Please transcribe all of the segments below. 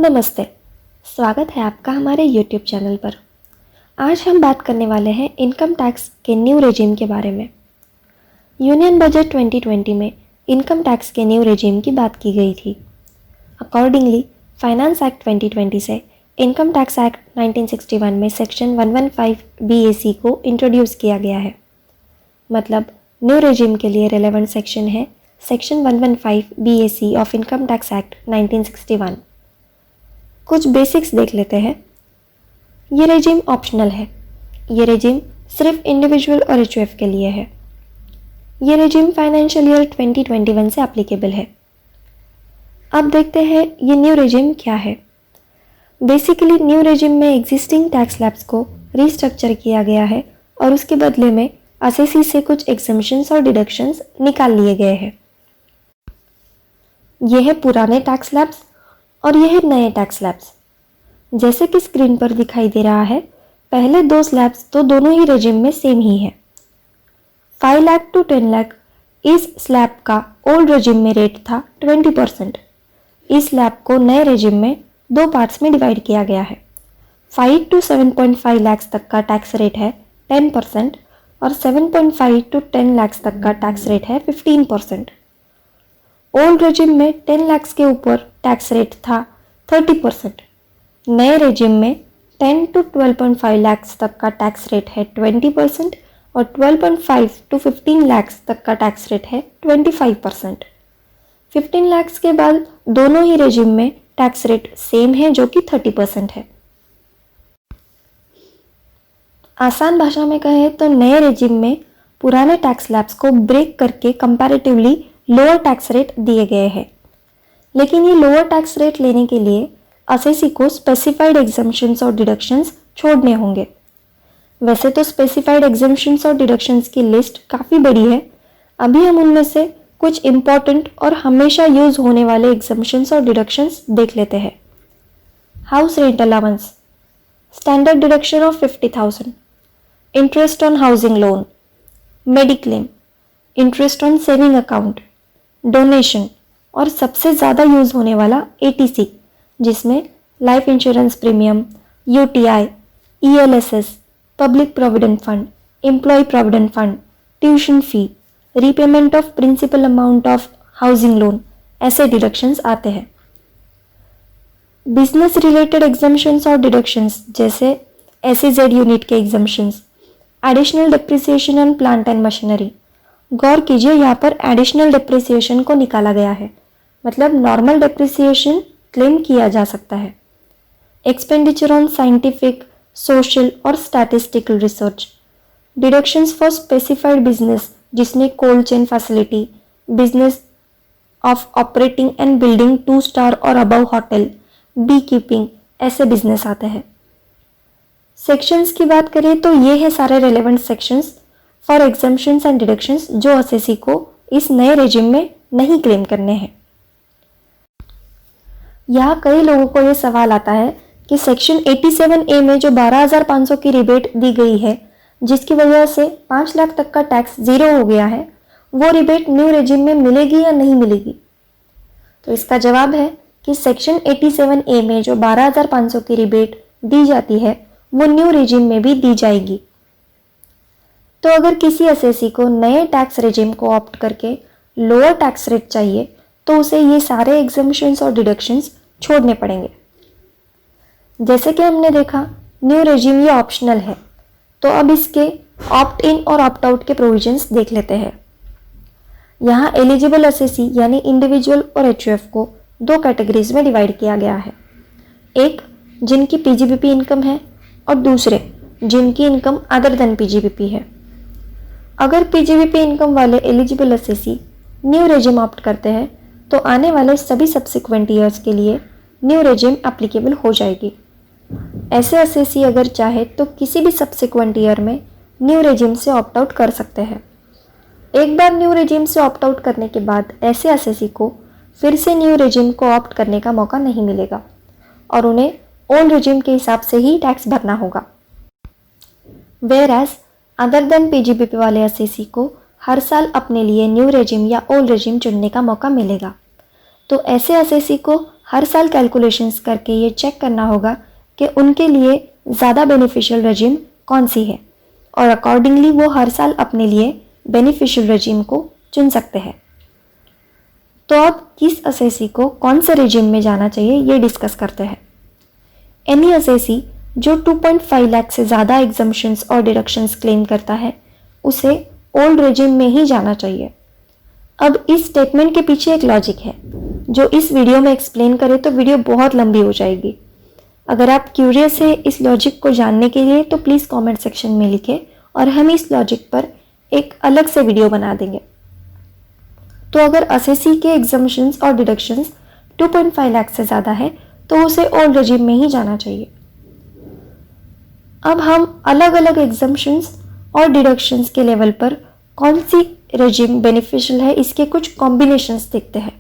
नमस्ते, स्वागत है आपका हमारे YouTube चैनल पर। आज हम बात करने वाले हैं इनकम टैक्स के न्यू रेजिम के बारे में। यूनियन बजट 2020 में इनकम टैक्स के न्यू रेजिम की बात की गई थी। अकॉर्डिंगली फाइनेंस एक्ट 2020 से इनकम टैक्स एक्ट 1961 में सेक्शन 115 BAC को इंट्रोड्यूस किया गया है। मतलब न्यू रेजिम के लिए रेलेवेंट सेक्शन है section 115 BAC of income tax act 1961। कुछ बेसिक्स देख लेते हैं। ये रेजिम ऑप्शनल है। ये रेजिम सिर्फ इंडिविजुअल और HUF के लिए है। ये रेजिम फाइनेंशियल ईयर 2021 से एप्लीकेबल है। अब देखते हैं ये न्यू रेजिम क्या है। बेसिकली न्यू रेजिम में एग्जिस्टिंग टैक्स स्लैब्स को रीस्ट्रक्चर किया गया है और उसके बदले में असेसी से कुछ एग्जम्पशंस और डिडक्शंस निकाल लिए गए हैं। ये है पुराने टैक्स स्लैब्स और यह है नए टैक्स स्लैब्स। जैसे कि स्क्रीन पर दिखाई दे रहा है, पहले दो स्लैब्स तो दोनों ही रेजिम में सेम ही है। 5 लाख टू 10 लाख इस स्लैब का ओल्ड रेजिम में रेट था 20%। इस स्लैब को नए रेजिम में दो पार्ट्स में डिवाइड किया गया है। 5 टू 7.5 लाख तक का टैक्स रेट है 10% और 7.5 टू 10 लाख तक का टैक्स रेट है 15%। ओल्ड रेजिम में 10 लाख के ऊपर टैक्स रेट था 30%। नए रेजिम में 10 टू 12.5 लाख तक का टैक्स रेट है 20% और 12.5 टू 15 लाख तक का टैक्स रेट है 25%। 15 लाख के बाद दोनों ही रेजिम में टैक्स रेट सेम है जो कि 30% है। आसान भाषा में कहें तो नए रेजिम में पुराने टैक्स स्लैब्स को ब्रेक करके कंपैरेटिवली लोअर टैक्स रेट दिए गए हैं। लेकिन ये लोअर टैक्स रेट लेने के लिए असेसी को स्पेसिफाइड एग्जम्पशंस और डिडक्शंस छोड़ने होंगे। वैसे तो स्पेसिफाइड एग्जम्पशंस और डिडक्शंस की लिस्ट काफ़ी बड़ी है। अभी हम उनमें से कुछ इम्पॉर्टेंट और हमेशा यूज होने वाले एग्जम्पशंस और डिडक्शंस देख लेते हैं। House rent allowance, standard deduction of 50,000, interest on housing loan, mediclaim, interest on saving account, donation और सबसे ज़्यादा यूज़ होने वाला ATC, जिसमें life insurance premium, UTI, ELSS, public provident fund, employ provident fund, tuition fee, repayment of principal amount of housing loan, ऐसे deductions आते हैं। Business related exemptions और डिडक्शंस जैसे SEZ यूनिट के exemptions, additional depreciation on plant and machinery. गौर कीजिए, यहाँ पर additional depreciation को निकाला गया है, मतलब नॉर्मल डिप्रिसिएशन क्लेम किया जा सकता है। एक्सपेंडिचर ऑन साइंटिफिक, सोशल और statistical research. Deductions for specified business जिसमें cold chain facility, business of operating and building 2 star और अबव होटल, बी कीपिंग, ऐसे बिजनेस आते हैं। सेक्शंस की बात करें तो ये है सारे relevant sections for exemptions and deductions जो असेसी को इस नए रेजिम में नहीं क्लेम करने हैं। यहाँ कई लोगों को ये सवाल आता है कि सेक्शन 87A में जो 12,500 की रिबेट दी गई है, जिसकी वजह से 5 लाख तक का टैक्स ज़ीरो हो गया है, वो रिबेट न्यू रेजिम में मिलेगी या नहीं मिलेगी? तो इसका जवाब है कि सेक्शन 87A में जो 12,500 की रिबेट दी जाती है वो न्यू रेजिम में भी दी जाएगी। तो अगर किसी असेसी को नए टैक्स रेजिम को ऑप्ट करके लोअर टैक्स रेट चाहिए तो उसे ये सारे एग्जम्पशंस और डिडक्शंस छोड़ने पड़ेंगे। जैसे कि हमने देखा न्यू रेजिम ये ऑप्शनल है, तो अब इसके ऑप्ट इन और ऑप्ट आउट के प्रोविजंस देख लेते हैं। यहाँ एलिजिबल असेसी यानी इंडिविजुअल और HUF को दो कैटेगरीज में डिवाइड किया गया है। एक जिनकी PGBP इनकम है और दूसरे जिनकी इनकम अदर देन PGBP है। अगर PGBP इनकम वाले eligible assessee new regime opt करते हैं तो आने वाले सभी सब्सिक्वेंट ईयर्स के लिए न्यू रेजिम एप्लीकेबल हो जाएगी। ऐसे असेसी अगर चाहे तो किसी भी सब्सिक्वेंट ईयर में न्यू रेजिम से ऑप्ट आउट कर सकते हैं। एक बार न्यू रेजिम से ऑप्ट आउट करने के बाद ऐसे असेसी को फिर से न्यू रेजिम को ऑप्ट करने का मौका नहीं मिलेगा और उन्हें ओल्ड रेजिम के हिसाब से ही टैक्स भरना होगा। वेयरएज अदर देन PGBP वाले असेसी को हर साल अपने लिए न्यू रेजिम या ओल्ड रेजिम चुनने का मौका मिलेगा। तो ऐसे असेसी को हर साल कैलकुलेशंस करके ये चेक करना होगा कि उनके लिए ज़्यादा बेनिफिशियल रेजिम कौन सी है और अकॉर्डिंगली वो हर साल अपने लिए बेनिफिशियल रेजिम को चुन सकते हैं। तो अब किस असेसी को कौन से रेजिम में जाना चाहिए ये डिस्कस करते हैं। एनी असेसी जो 2.5 लाख से ज़्यादा एग्जम्पशंस और डिडक्शंस क्लेम करता है उसे ओल्ड रेजिम में ही जाना चाहिए। अब इस स्टेटमेंट के पीछे एक लॉजिक है जो इस वीडियो में एक्सप्लेन करें तो वीडियो बहुत लंबी हो जाएगी। अगर आप क्यूरियस है इस लॉजिक को जानने के लिए तो प्लीज़ कमेंट सेक्शन में लिखें और हम इस लॉजिक पर एक अलग से वीडियो बना देंगे। तो अगर असेसी के एग्जम्पशंस और डिडक्शंस 2.5 लाख से ज़्यादा है तो उसे ओल्ड रेजिम में ही जाना चाहिए। अब हम अलग अलग एग्जम्पशंस और डिडक्शंस के लेवल पर कौन सी रेजिम बेनिफिशियल है इसके कुछ कॉम्बिनेशंस देखते हैं।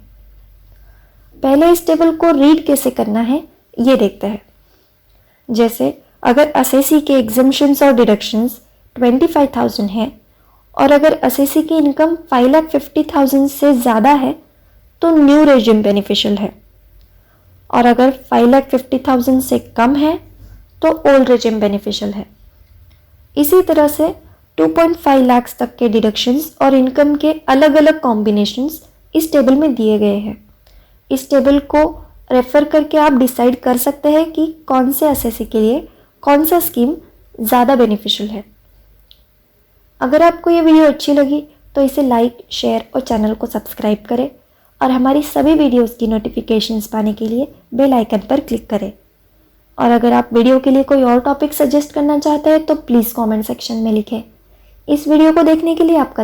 पहले इस टेबल को रीड कैसे करना है ये देखते हैं। जैसे अगर असेसी के एग्जम्पशंस और डिडक्शंस 25,000 है और अगर असेसी की इनकम 5,50,000 से ज़्यादा है तो न्यू रेजिम बेनिफिशियल है और अगर 5,50,000 से कम है तो ओल्ड रेजिम बेनिफिशियल है। इसी तरह से 2.5 लाख तक के डिडक्शंस और इनकम के अलग अलग कॉम्बिनेशंस इस टेबल में दिए गए हैं। इस टेबल को रेफर करके आप डिसाइड कर सकते हैं कि कौन से असेसी के लिए कौन सा स्कीम ज़्यादा बेनिफिशियल है। अगर आपको ये वीडियो अच्छी लगी तो इसे लाइक, शेयर और चैनल को सब्सक्राइब करें और हमारी सभी वीडियोस की नोटिफिकेशंस पाने के लिए बेल आइकन पर क्लिक करें। और अगर आप वीडियो के लिए कोई और टॉपिक सजेस्ट करना चाहते हैं तो प्लीज़ कमेंट सेक्शन में लिखें। इस वीडियो को देखने के लिए आपका